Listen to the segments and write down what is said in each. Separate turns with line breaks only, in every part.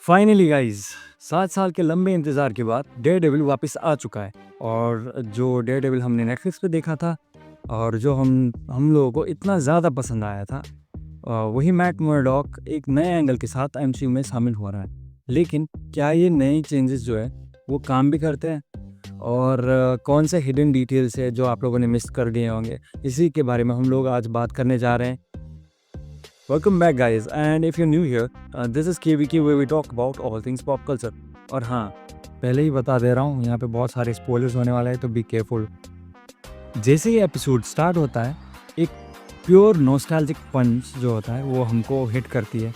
Finally guys 7 साल के लंबे इंतज़ार के बाद डेयरडेविल वापस आ चुका है। और जो डेयरडेविल हमने नेटफ्लिक्स पे देखा था और जो हम लोगों को इतना ज़्यादा पसंद आया था, वही मैट मर्डॉक एक नए एंगल के साथ एमसीयू में शामिल हो रहा है। लेकिन क्या ये नए चेंजेस जो है वो काम भी करते हैं, और कौन से हिडन डिटेल्स है जो आप लोगों ने मिस कर दिए होंगे, इसी के बारे में हम लोग आज बात करने जा रहे हैं। Welcome back guys, and if you're new here, this is KVK where we talk about all things pop culture। और हाँ, पहले ही बता दे रहा हूँ, यहाँ पे बहुत सारे स्पॉयलर्स होने वाले हैं, तो बी केयरफुल। जैसे ही एपिसोड स्टार्ट होता है, एक प्योर नॉस्टैल्जिक पंच जो होता है वो हमको हिट करती है।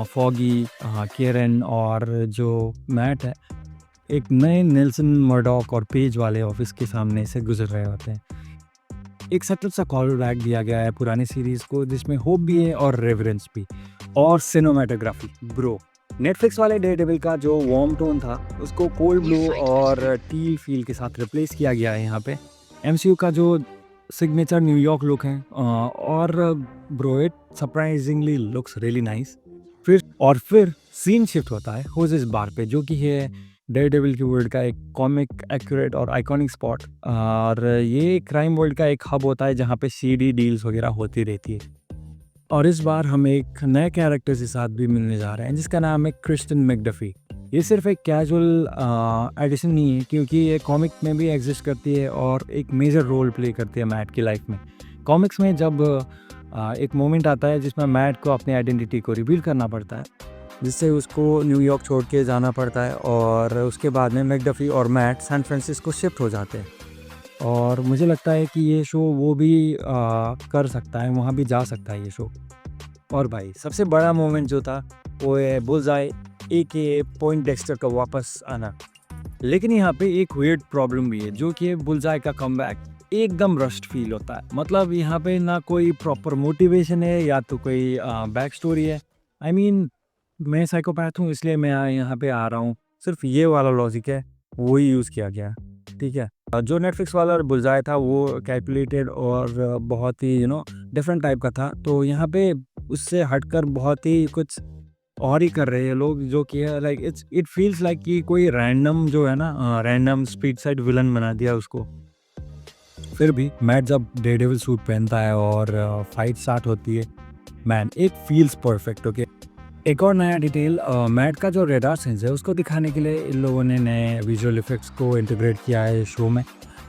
फॉगी, केरन और जो मैट है एक नए नेल्सन मर्डॉक और पेज वाले ऑफिस के सामने से गुजर रहे होते हैं। एक सटल सा कॉल बैक दिया गया है पुरानी सीरीज को, जिसमें होप भी है और रेवरेंस भी। और सिनेमेटोग्राफी ब्रो, नेटफ्लिक्स वाले डेयरडेविल का जो वार्म टोन था उसको कोल्ड ब्लू और टील फील के साथ रिप्लेस किया गया है यहाँ पे। एमसीयू का जो सिग्नेचर न्यूयॉर्क लुक है, और bro it surprisingly looks really nice. फिर सीन शिफ्ट होता है होजेस बार पे, जो कि है डेयरडेविल की वर्ल्ड का एक कॉमिक एक्यूरेट और आइकॉनिक स्पॉट। और ये क्राइम वर्ल्ड का एक हब होता है जहाँ पे सीडी डील्स वगैरह होती रहती है। और इस बार हम एक नए कैरेक्टर के साथ भी मिलने जा रहे हैं जिसका नाम है क्रिस्टन मैकडफी। ये सिर्फ एक कैजुअल एडिशन नहीं है, क्योंकि ये कॉमिक में भी एग्जिस्ट करती है और एक मेजर रोल प्ले करती है मैट की लाइफ में। कॉमिक्स में जब एक मोमेंट आता है जिसमें मैट को अपनी आइडेंटिटी को रिवील करना पड़ता है, जिससे उसको न्यूयॉर्क छोड़ के जाना पड़ता है, और उसके बाद में मैकडफी और मैट सैन फ्रांसिस्को शिफ्ट हो जाते हैं। और मुझे लगता है कि ये शो वो भी कर सकता है, वहाँ भी जा सकता है ये शो। और भाई सबसे बड़ा मोमेंट जो था वो है बुलजाई एके पॉइंट डेक्स्टर का वापस आना। लेकिन यहाँ पे एक वियर्ड प्रॉब्लम भी है, जो कि बुलजाई का कमबैक एकदम रश्ड फील होता है। मतलब यहाँ पे ना कोई प्रॉपर मोटिवेशन है या तो कोई बैक स्टोरी है। आई मीन, मैं साइकोपैथ हूँ इसलिए मैं यहाँ पे आ रहा हूँ, सिर्फ ये वाला लॉजिक है वही यूज़ किया गया। ठीक है, जो नेटफ्लिक्स वाला बुलजाई था वो कैलकुलेटेड और बहुत ही डिफरेंट टाइप का था। तो यहाँ पे उससे हटकर बहुत ही कुछ और ही कर रहे हैं लोग, जो कि है लाइक इट फील्स लाइक कि कोई रैंडम जो है ना, रैंडम स्ट्रीट साइड विलन बना दिया उसको। फिर भी मैट जब डेयरडेविल सूट पहनता है और फाइट स्टार्ट होती है, man it feels perfect. Okay, एक और नया डिटेल, मैट का जो रेडार सेंस है उसको दिखाने के लिए इन लोगों ने नए विजुअल इफेक्ट्स को इंटीग्रेट किया है शो में।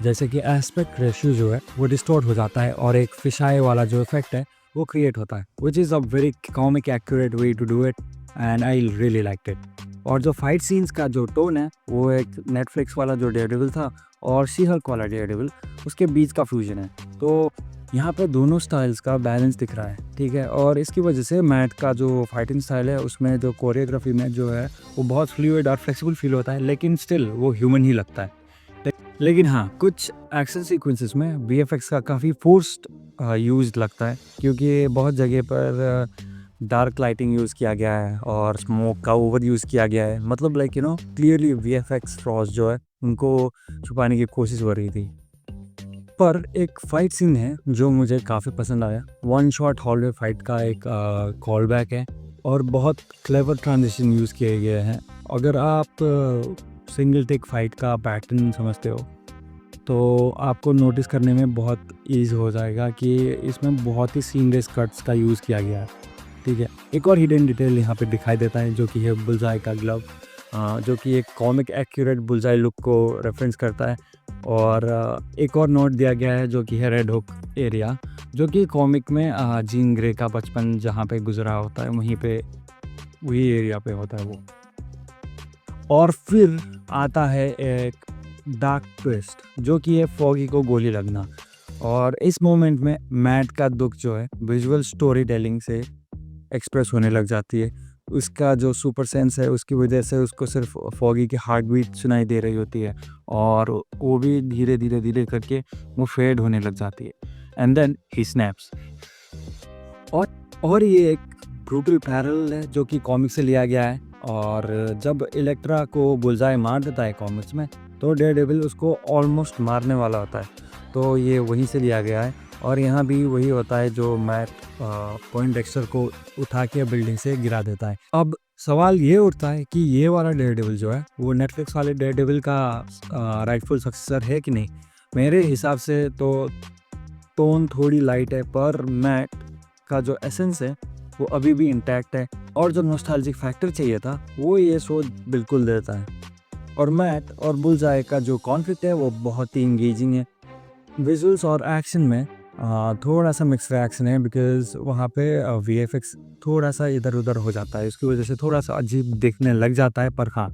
जैसे कि एस्पेक्ट रेशियो जो है वो डिस्टॉर्ट हो जाता है और एक फिशाई वाला जो इफेक्ट है वो क्रिएट होता है, which is a very comic accurate way to do it, and I really liked it. और जो फाइट सीन्स का जो टोन है वो एक नेटफ्लिक्स वाला जो डेयरडेविल था और शी हल्क वाला डेयरडेविल, उसके बीच का फ्यूजन है। तो यहाँ पे दोनों स्टाइल्स का बैलेंस दिख रहा है। ठीक है, और इसकी वजह से मैट का जो फाइटिंग स्टाइल है उसमें जो कोरियोग्राफी में जो है वो बहुत फ्लूइड और फ्लेक्सिबल फील होता है, लेकिन स्टिल वो ह्यूमन ही लगता है। लेकिन हाँ, कुछ एक्शन सीक्वेंसेस में वीएफएक्स का काफ़ी फोर्स्ड यूज लगता है, क्योंकि बहुत जगह पर डार्क लाइटिंग यूज़ किया गया है और स्मोक का ओवर यूज़ किया गया है। मतलब लाइक क्लियरली वीएफएक्स फ्रॉस जो है उनको छुपाने की कोशिश हो रही थी। पर एक फाइट सीन है जो मुझे काफ़ी पसंद आया। वन शॉट हॉलवे फाइट का एक कॉल बैक है और बहुत क्लेवर ट्रांजिशन यूज़ किए गए हैं। अगर आप सिंगल टेक फाइट का पैटर्न समझते हो तो आपको नोटिस करने में बहुत ईजी हो जाएगा कि इसमें बहुत ही सीमलेस कट्स का यूज़ किया गया है। ठीक है, एक और हिडन डिटेल यहाँ पे दिखाई देता है, जो कि है बुलजाई का ग्लव, जो कि एक कॉमिक एक्यूरेट बुलजाई लुक को रेफरेंस करता है। और एक और नोट दिया गया है जो कि है रेड हुक एरिया, जो कि कॉमिक में जीन ग्रे का बचपन जहाँ पे गुजरा होता है वही एरिया पे होता है वो। और फिर आता है एक डार्क ट्विस्ट, जो कि है फॉगी को गोली लगना। और इस मोमेंट में मैट का दुख जो है विजुअल स्टोरी टेलिंग से एक्सप्रेस होने लग जाती है। उसका जो सुपर सेंस है उसकी वजह से उसको सिर्फ फॉगी की हार्ट बीट सुनाई दे रही होती है, और वो भी धीरे धीरे करके वो फेड होने लग जाती है, एंड देन ही स्नैप्स। और ये एक ब्रूटल पैरल है जो कि कॉमिक से लिया गया है। और जब इलेक्ट्रा को बुलजाई मार देता है कॉमिक्स में, तो डेयरडेविल उसको ऑलमोस्ट मारने वाला होता है, तो ये वहीं से लिया गया है। और यहाँ भी वही होता है जो मैट पॉइंट डेक्स्टर को उठा के बिल्डिंग से गिरा देता है। अब सवाल ये उठता है कि ये वाला डेयरडेविल जो है वो नेटफ्लिक्स वाले डेयरडेविल का राइटफुल सक्सेसर है कि नहीं। मेरे हिसाब से तो टोन थोड़ी लाइट है, पर मैट का जो एसेंस है वो अभी भी इंटैक्ट है, और जो नॉस्टैल्जिक फैक्टर चाहिए था वो ये शो बिल्कुल देता है। और मैट और बुलजाई का जो कॉन्फ्लिक्ट है वो बहुत ही इंगेजिंग है। विजुअल्स और एक्शन में थोड़ा सा मिक्स रिएक्शन है, बिकॉज वहाँ पे वीएफएक्स थोड़ा सा इधर उधर हो जाता है, इसकी वजह से थोड़ा सा अजीब दिखने लग जाता है। पर हाँ,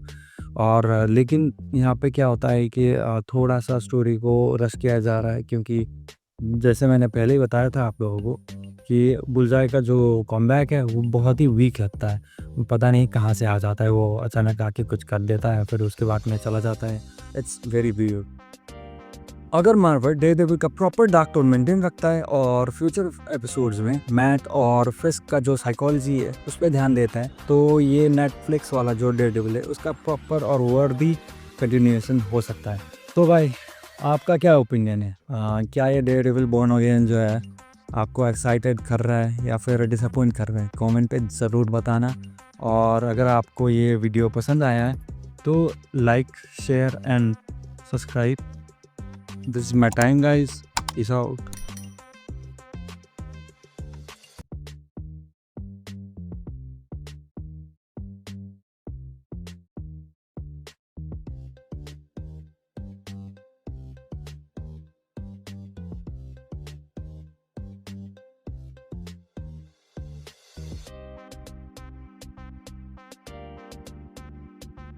और लेकिन यहाँ पे क्या होता है कि थोड़ा सा स्टोरी को रश किया जा रहा है, क्योंकि जैसे मैंने पहले ही बताया था आप लोगों को कि बुलजाई का जो कॉमबैक है वो बहुत ही वीक लगता है। पता नहीं कहाँ से आ जाता है, वो अचानक आके कुछ कर देता है फिर उसके बाद में चला जाता है। It's very weird. अगर मार्वल डेयरडेविल का प्रॉपर डार्क टोन मेंटेन रखता है और फ्यूचर एपिसोड्स में मैट और फिस्क का जो साइकोलॉजी है उस पर ध्यान देता है, तो ये नेटफ्लिक्स वाला जो डेयरडेविल है उसका प्रॉपर और वर्दी कंटिन्यूएशन हो सकता है। तो भाई, आपका क्या ओपिनियन है? क्या ये डेयरडेविल बॉर्न अगेन जो है आपको एक्साइटेड कर रहा है या फिर डिसअपॉइंट कर रहा है? कमेंट पे ज़रूर बताना। और अगर आपको ये वीडियो पसंद आया है तो like, share and subscribe. This is my time, guys. Peace out.